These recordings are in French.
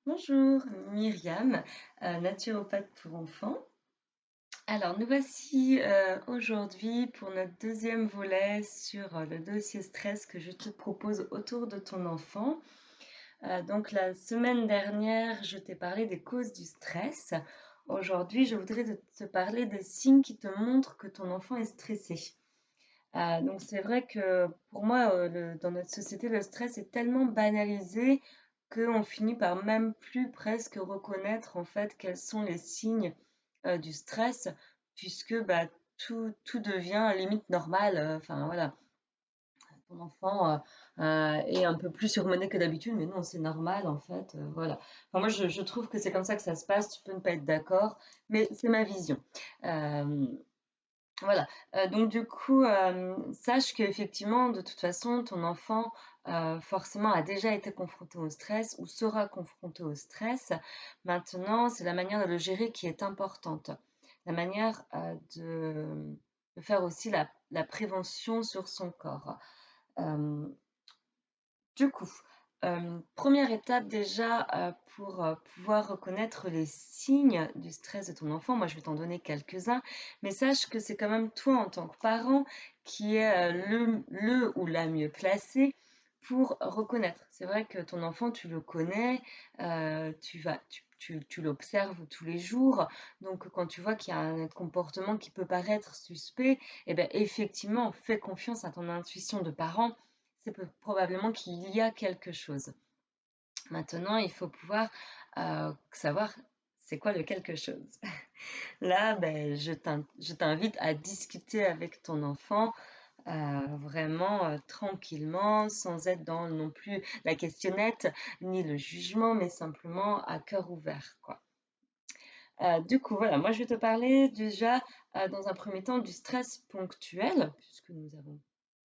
Bonjour, Myriam, naturopathe pour enfants. Alors, nous voici aujourd'hui pour notre deuxième volet sur le dossier stress que je te propose autour de ton enfant. Donc, la semaine dernière, je t'ai parlé des causes du stress. Aujourd'hui, je voudrais te parler des signes qui te montrent que ton enfant est stressé. Donc, c'est vrai que pour moi, dans notre société, le stress est tellement banalisé qu'on finit par même plus presque reconnaître en fait quels sont les signes du stress, puisque bah, tout devient limite normal. Enfin voilà, ton enfant est un peu plus surmené que d'habitude, mais non, c'est normal en fait. Voilà. Enfin, moi, je trouve que c'est comme ça que ça se passe. Tu peux ne pas être d'accord, mais c'est ma vision. Euh, voilà, donc du coup, sache qu'effectivement, de toute façon, ton enfant, forcément a déjà été confronté au stress ou sera confronté au stress. Maintenant, c'est la manière de le gérer qui est importante. La manière, de faire aussi la prévention sur son corps. Hem du coup, première étape déjà, pour, pouvoir reconnaître les signes du stress de ton enfant, moi je vais t'en donner quelques-uns, mais sache que c'est quand même toi en tant que parent qui est, le ou la mieux placée pour reconnaître. C'est vrai que ton enfant, tu le connais, tu l'observes tous les jours, donc quand tu vois qu'il y a un comportement qui peut paraître suspect, et beh, effectivement, fais confiance à ton intuition de parent, c'est probablement qu'il y a quelque chose. Maintenant, il faut pouvoir savoir c'est quoi le quelque chose. Là, ben, je t'invite à discuter avec ton enfant vraiment tranquillement, sans être dans non plus la questionnette ni le jugement, mais simplement à cœur ouvert, quoi. Du coup, voilà, moi je vais te parler déjà dans un premier temps du stress ponctuel, puisque nous avons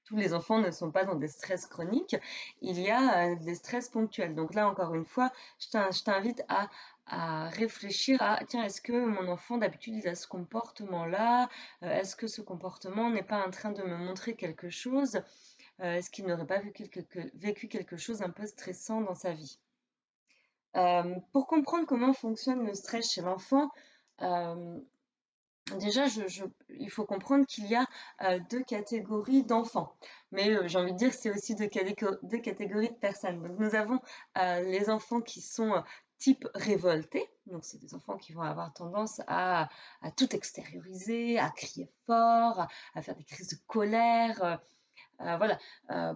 tous les enfants ne sont pas dans des stress chroniques, il y a des stress ponctuels. Donc là, encore une fois, je t'invite à réfléchir à, tiens, est-ce que mon enfant d'habitude il a ce comportement-là? Est-ce que ce comportement n'est pas en train de me montrer quelque chose? Est-ce qu'il n'aurait pas vécu quelque chose un peu stressant dans sa vie? Pour comprendre comment fonctionne le stress chez l'enfant, euh, déjà, il faut comprendre qu'il y a deux catégories d'enfants. Mais j'ai envie de dire, c'est aussi deux catégories de personnes. Donc, nous avons les enfants qui sont type révoltés. Donc, c'est des enfants qui vont avoir tendance à tout extérioriser, à crier fort, à faire des crises de colère. Voilà. Euh,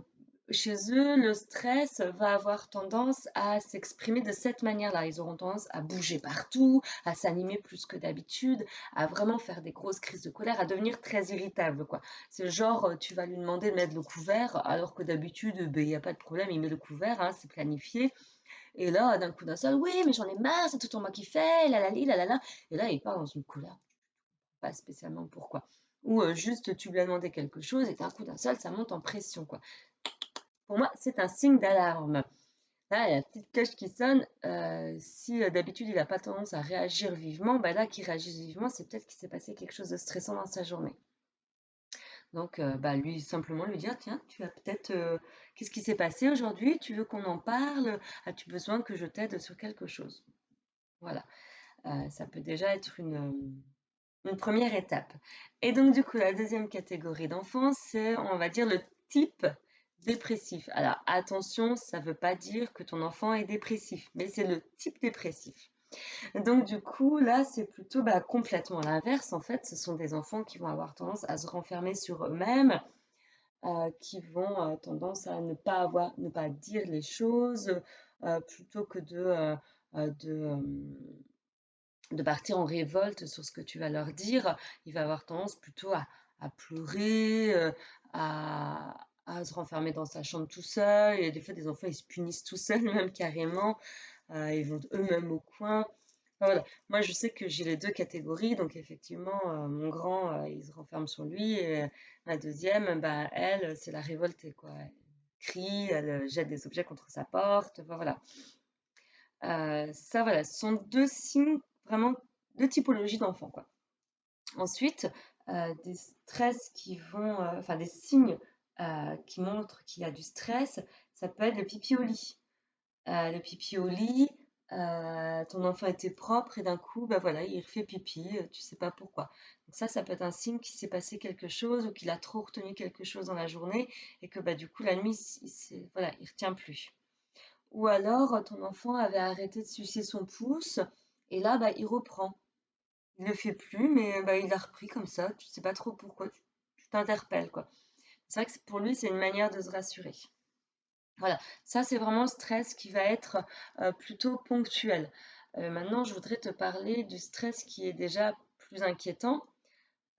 Chez eux, le stress va avoir tendance à s'exprimer de cette manière-là. Ils auront tendance à bouger partout, à s'animer plus que d'habitude, à vraiment faire des grosses crises de colère, à devenir très irritable, quoi. C'est le genre, tu vas lui demander de mettre le couvert, alors que d'habitude, ben, il n'y a pas de problème, il met le couvert, hein, c'est planifié. Et là, d'un coup d'un seul, oui, mais j'en ai marre, c'est tout moi qui fait, la la li, la la la. Et là, il part dans une colère, pas spécialement pourquoi. Ou juste, tu lui as demandé quelque chose et d'un coup d'un seul, ça monte en pression, quoi. Pour moi, c'est un signe d'alarme. Là, il y a la petite cloche qui sonne. Si d'habitude il n'a pas tendance à réagir vivement, bah là, qu'il réagisse vivement, c'est peut-être qu'il s'est passé quelque chose de stressant dans sa journée. Donc, bah, lui, simplement lui dire, tiens, tu as peut-être, qu'est-ce qui s'est passé aujourd'hui? Tu veux qu'on en parle? As-tu besoin que je t'aide sur quelque chose? Voilà. Ça peut déjà être une première étape. Et donc, du coup, la deuxième catégorie d'enfants, c'est, on va dire, le type dépressif. Alors, attention, ça ne veut pas dire que ton enfant est dépressif, mais c'est le type dépressif. Donc, du coup, là, c'est plutôt bah, complètement l'inverse. En fait, ce sont des enfants qui vont avoir tendance à se renfermer sur eux-mêmes, qui vont tendance à ne pas dire les choses, plutôt que de partir en révolte sur ce que tu vas leur dire. Il va avoir tendance plutôt à pleurer, à se renfermer dans sa chambre tout seul. Et des fois, des enfants, ils se punissent tout seuls, même carrément. Ils vont eux-mêmes au coin. Enfin, voilà. Moi, je sais que j'ai les deux catégories. Donc, effectivement, mon grand, il se renferme sur lui. Et la deuxième, bah, elle, c'est la révoltée, quoi. Elle crie, elle jette des objets contre sa porte. Enfin, voilà. Ça, voilà, ce sont deux signes, vraiment deux typologies d'enfants, quoi. Ensuite, des stress qui vont, enfin des signes qui montrent qu'il y a du stress, ça peut être le pipi au lit. Le pipi au lit, ton enfant était propre et d'un coup, bah voilà, il refait pipi, tu sais pas pourquoi. Donc ça peut être un signe qu'il s'est passé quelque chose ou qu'il a trop retenu quelque chose dans la journée et que bah du coup la nuit, voilà, il retient plus. Ou alors ton enfant avait arrêté de sucer son pouce et là bah il reprend. Il le fait plus, mais bah il l'a repris comme ça, tu sais pas trop pourquoi, tu t'interpelles quoi. C'est vrai que pour lui, c'est une manière de se rassurer. Voilà, ça c'est vraiment le stress qui va être plutôt ponctuel. Maintenant, je voudrais te parler du stress qui est déjà plus inquiétant.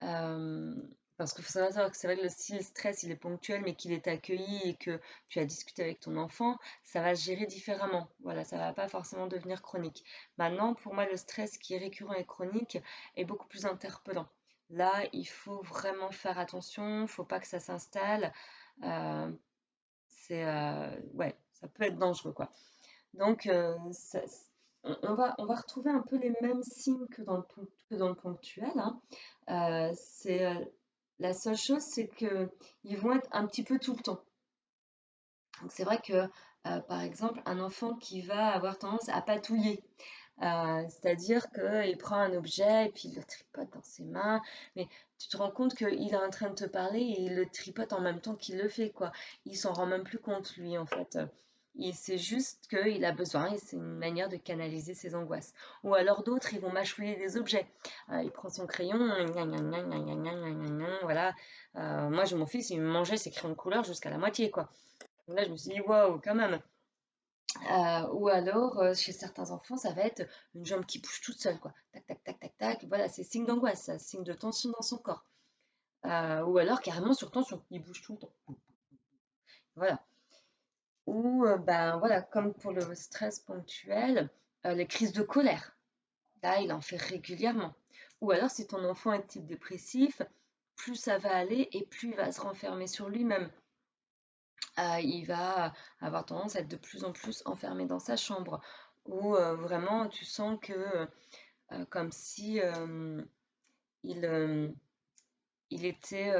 euh, Parce qu'il faut savoir que c'est vrai que si le stress il est ponctuel mais qu'il est accueilli et que tu as discuté avec ton enfant, ça va se gérer différemment. Voilà, ça va pas forcément devenir chronique. Maintenant, pour moi, le stress qui est récurrent et chronique est beaucoup plus interpellant. Là, il faut vraiment faire attention, il ne faut pas que ça s'installe. Euh, ouais, ça peut être dangereux, quoi. Donc, on va retrouver un peu les mêmes signes que dans le ponctuel, hein. C'est la seule chose, c'est que ils vont être un petit peu tout le temps. Donc, c'est vrai que, par exemple, un enfant qui va avoir tendance à patouiller, c'est-à-dire qu'il prend un objet et puis il le tripote dans ses mains, mais tu te rends compte qu'il est en train de te parler et il le tripote en même temps qu'il le fait, quoi. Il s'en rend même plus compte, lui, en fait. C'est juste qu'il a besoin et c'est une manière de canaliser ses angoisses. Ou alors d'autres, ils vont mâchouiller des objets. Il prend son crayon, gna, gna, gna, gna, gna, gna, gna, gna, gna, voilà. Moi, j'ai mon fils, il mangeait ses crayons de couleur jusqu'à la moitié, quoi. Donc là, je me suis dit, waouh, quand même. Ou alors, chez certains enfants, ça va être une jambe qui bouge toute seule, quoi. Tac, tac, tac, tac, tac. Voilà, c'est signe d'angoisse, ça, signe de tension dans son corps. Ou alors carrément sur tension, il bouge tout le temps. Voilà. Ou ben voilà, comme pour le stress ponctuel, les crises de colère. Là, il en fait régulièrement. Ou alors, si ton enfant est type dépressif, plus ça va aller et plus il va se renfermer sur lui-même. Il va avoir tendance à être de plus en plus enfermé dans sa chambre. Ou vraiment, tu sens que comme si il, euh, il était,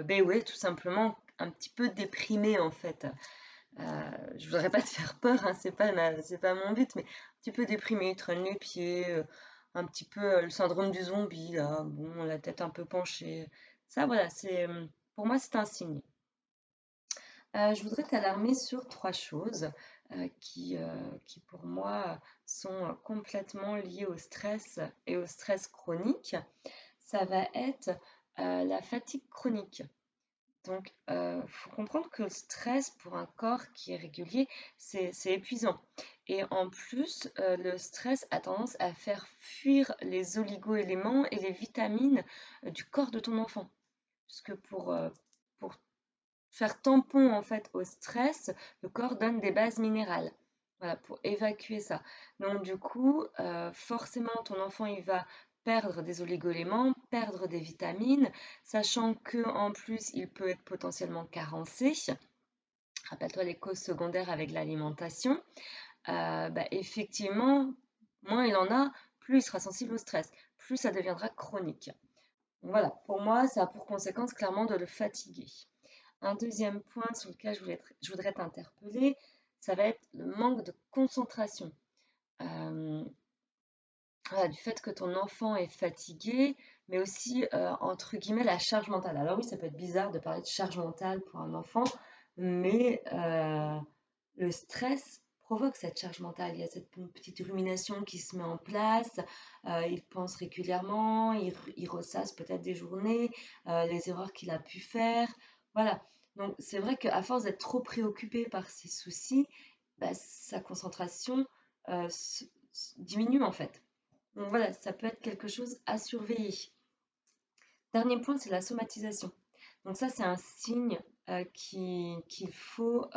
ben ouais, tout simplement un petit peu déprimé en fait. Je voudrais pas te faire peur, hein, c'est pas mon but, mais un petit peu déprimé, il traîne les pieds, un petit peu le syndrome du zombie, là, bon, la tête un peu penchée. Ça, voilà, pour moi, c'est un signe. Je voudrais t'alarmer sur trois choses qui, pour moi, sont complètement liées au stress et au stress chronique. Ça va être la fatigue chronique. Donc, il faut comprendre que le stress pour un corps qui est régulier, c'est épuisant. Et en plus, le stress a tendance à faire fuir les oligo-éléments et les vitamines du corps de ton enfant. Puisque pour faire tampon en fait au stress, le corps donne des bases minérales. Voilà, pour évacuer ça. Donc du coup, forcément, ton enfant, il va perdre des oligoéléments, perdre des vitamines, sachant que en plus, il peut être potentiellement carencé. Rappelle-toi les causes secondaires avec l'alimentation. Effectivement, moins il en a, plus il sera sensible au stress, plus ça deviendra chronique. Donc voilà, pour moi, ça a pour conséquence clairement de le fatiguer. Un deuxième point sur lequel je voudrais t'interpeller, ça va être le manque de concentration. Euh, voilà, du fait que ton enfant est fatigué, mais aussi, entre guillemets, la charge mentale. Alors oui, ça peut être bizarre de parler de charge mentale pour un enfant, mais le stress provoque cette charge mentale. Il y a cette petite rumination qui se met en place, il pense régulièrement, il ressasse peut-être des journées, les erreurs qu'il a pu faire. Voilà. Donc c'est vrai qu'à force d'être trop préoccupé par ses soucis, bah, sa concentration diminue en fait. Donc voilà, ça peut être quelque chose à surveiller. Dernier point, c'est la somatisation. Donc ça, c'est un signe qu'il faut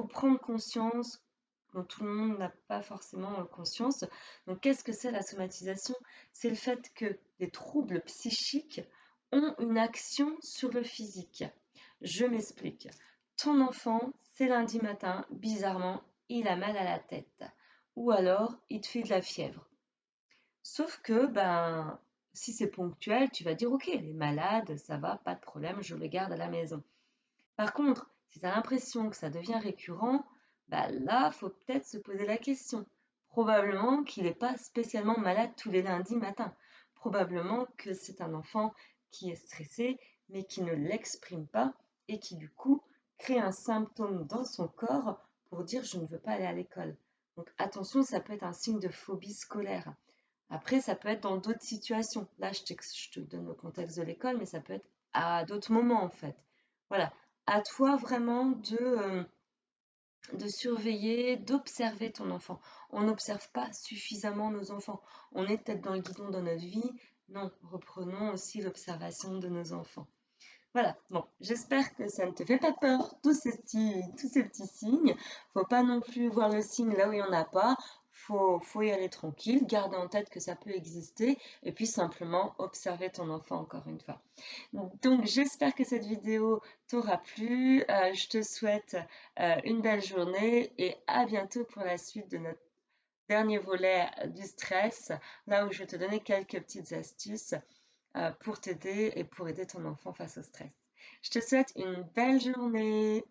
prendre conscience, dont tout le monde n'a pas forcément conscience. Donc qu'est-ce que c'est la somatisation? C'est le fait que les troubles psychiques ont une action sur le physique. Je m'explique. Ton enfant, c'est lundi matin, bizarrement, il a mal à la tête. Ou alors, il te fait de la fièvre. Sauf que, ben, si c'est ponctuel, tu vas dire, ok, il est malade, ça va, pas de problème, je le garde à la maison. Par contre, si tu as l'impression que ça devient récurrent, bah là, faut peut-être se poser la question. Probablement qu'il n'est pas spécialement malade tous les lundis matin. Probablement que c'est un enfant qui est stressé, mais qui ne l'exprime pas et qui du coup crée un symptôme dans son corps pour dire je ne veux pas aller à l'école. Donc attention, ça peut être un signe de phobie scolaire. Après, ça peut être dans d'autres situations. Là, je te donne le contexte de l'école, mais ça peut être à d'autres moments en fait. Voilà, à toi vraiment de surveiller, d'observer ton enfant. On n'observe pas suffisamment nos enfants. On est peut-être dans le guidon dans notre vie. Non, reprenons aussi l'observation de nos enfants. Voilà, bon, j'espère que ça ne te fait pas peur, tous ces petits signes. Faut pas non plus voir le signe là où il n'y en a pas. Faut y aller tranquille, garder en tête que ça peut exister et puis simplement observer ton enfant encore une fois. Donc, j'espère que cette vidéo t'aura plu. Je te souhaite une belle journée et à bientôt pour la suite de notre dernier volet du stress, là où je vais te donner quelques petites astuces pour t'aider et pour aider ton enfant face au stress. Je te souhaite une belle journée.